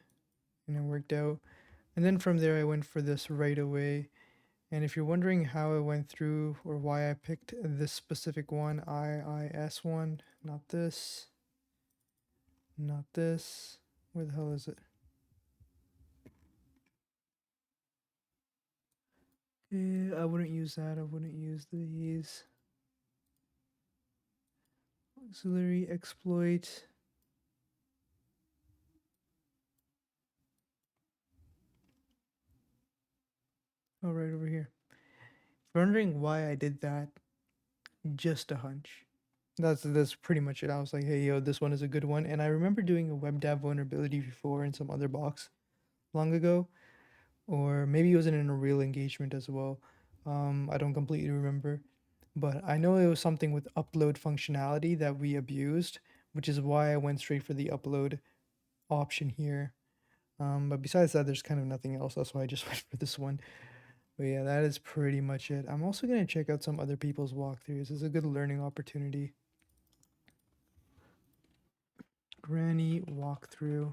and it worked out. And then from there, I went for this right away. And if you're wondering how I went through or why I picked this specific one, IIS one, not this, not this, where the hell is it? I wouldn't use that. I wouldn't use these. Auxiliary exploit. Oh, right over here. If you're wondering why I did that, just a hunch. That's pretty much it. I was like, hey, yo, this one is a good one. And I remember doing a WebDAV vulnerability before in some other box long ago, or maybe it was in a real engagement as well. I don't completely remember, but I know it was something with upload functionality that we abused, which is why I went straight for the upload option here. But besides that, there's kind of nothing else. That's why I just went for this one. But yeah, that is pretty much it. I'm also going to check out some other people's walkthroughs. It's a good learning opportunity. Granny walkthrough.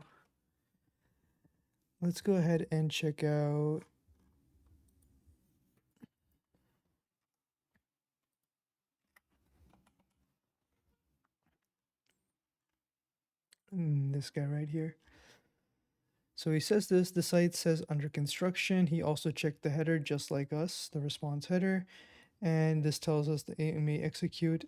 Let's go ahead and check out this guy right here. So he says this, the site says under construction. He also checked the header just like us, the response header. And this tells us the AMA execute.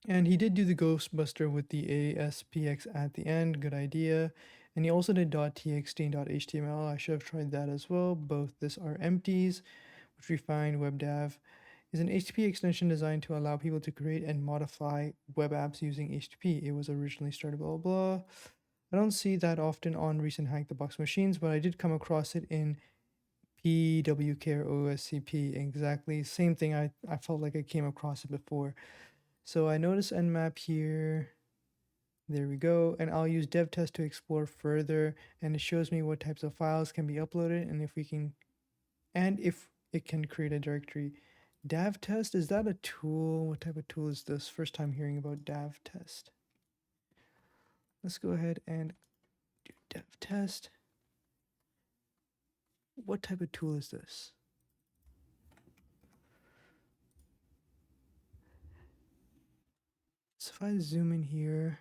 And he did do the Ghostbuster with the ASPX at the end. Good idea. And he also did .txt and .html. I should have tried that as well. Both this are empties, which we find WebDAV is an HTTP extension designed to allow people to create and modify web apps using HTTP. It was originally started blah, blah, blah. I don't see that often on recent Hack the Box machines, but I did come across it in PWK or OSCP. Exactly. Same thing. I felt like I came across it before. So I notice Nmap here. There we go. And I'll use dev test to explore further. And it shows me what types of files can be uploaded and if we can, and if it can create a directory. Dav test, is that a tool? What type of tool is this? First time hearing about Dav test. Let's go ahead and do dev test. What type of tool is this? So if I zoom in here,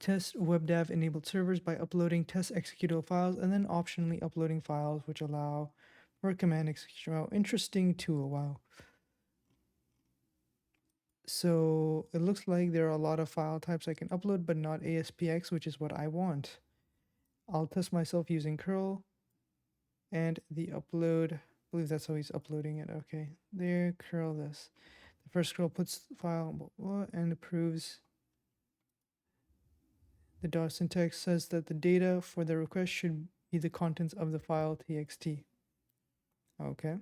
test WebDAV enabled servers by uploading test executable files and then optionally uploading files which allow for command execution. Wow, interesting tool. Wow. So it looks like there are a lot of file types I can upload, but not ASPX, which is what I want. I'll test myself using curl and the upload. I believe that's how he's uploading it. Okay, there, curl this. The first curl puts the file blah, blah, and approves. The dot syntax says that the data for the request should be the contents of the file txt. Okay.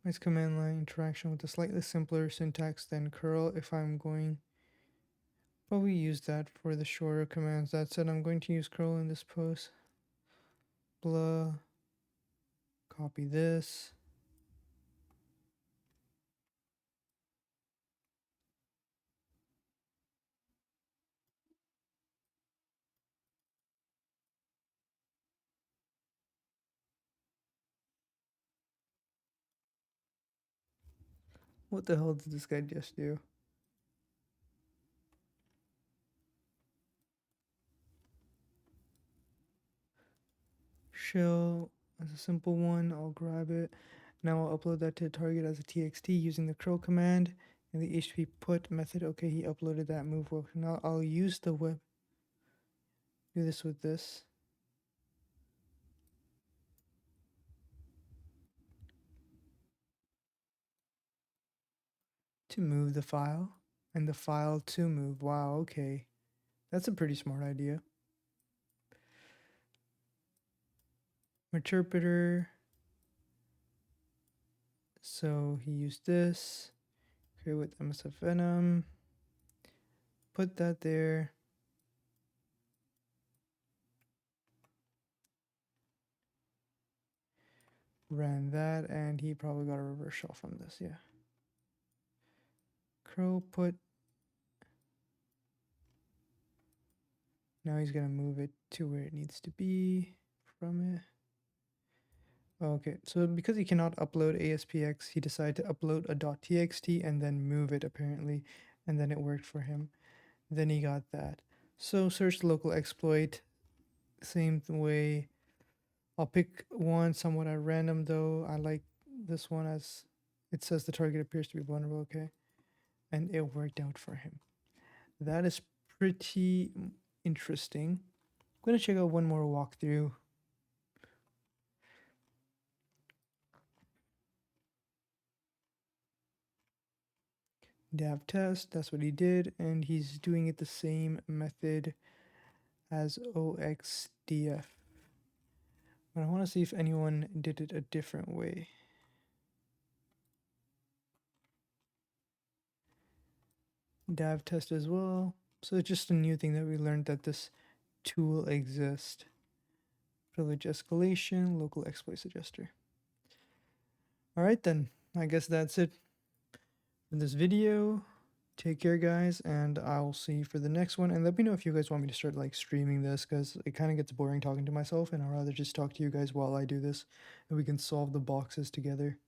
Nice command line interaction with a slightly simpler syntax than curl. If I'm going, probably use that for the shorter commands. That said, I'm going to use curl in this post. Blah. Copy this. What the hell did this guy just do? Shell as a simple one, I'll grab it. Now I'll upload that to target as a txt using the curl command and the HTB put method. Okay, he uploaded that move. Well, now I'll use the web. Do this with this. To move the file and the file to move. Wow, okay. That's a pretty smart idea. Interpreter. So he used this. Create with MSF Venom. Put that there. Ran that, and he probably got a reverse shell from this, yeah. Curl put. Now he's gonna move it to where it needs to be from it. Okay, so because he cannot upload ASPX, he decided to upload a .txt and then move it apparently, and then it worked for him. Then he got that. So search the local exploit, same way. I'll pick one somewhat at random though. I like this one as it says the target appears to be vulnerable, okay? And it worked out for him. That is pretty interesting. I'm gonna check out one more walkthrough. Dav test, that's what he did, and he's doing it the same method as OXDF. But I want to see if anyone did it a different way. Dav test as well. So it's just a new thing that we learned that this tool exists. Privilege escalation, local exploit suggester. All right then, I guess that's it for this video. Take care guys, and I'll see you for the next one. And let me know if you guys want me to start like streaming this, because it kind of gets boring talking to myself, and I'd rather just talk to you guys while I do this and we can solve the boxes together.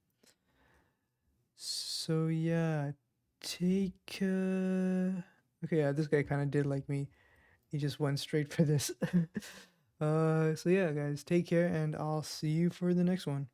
So yeah, take okay, yeah, this guy kind of did like me. He just went straight for this. So yeah guys, take care, and I'll see you for the next one.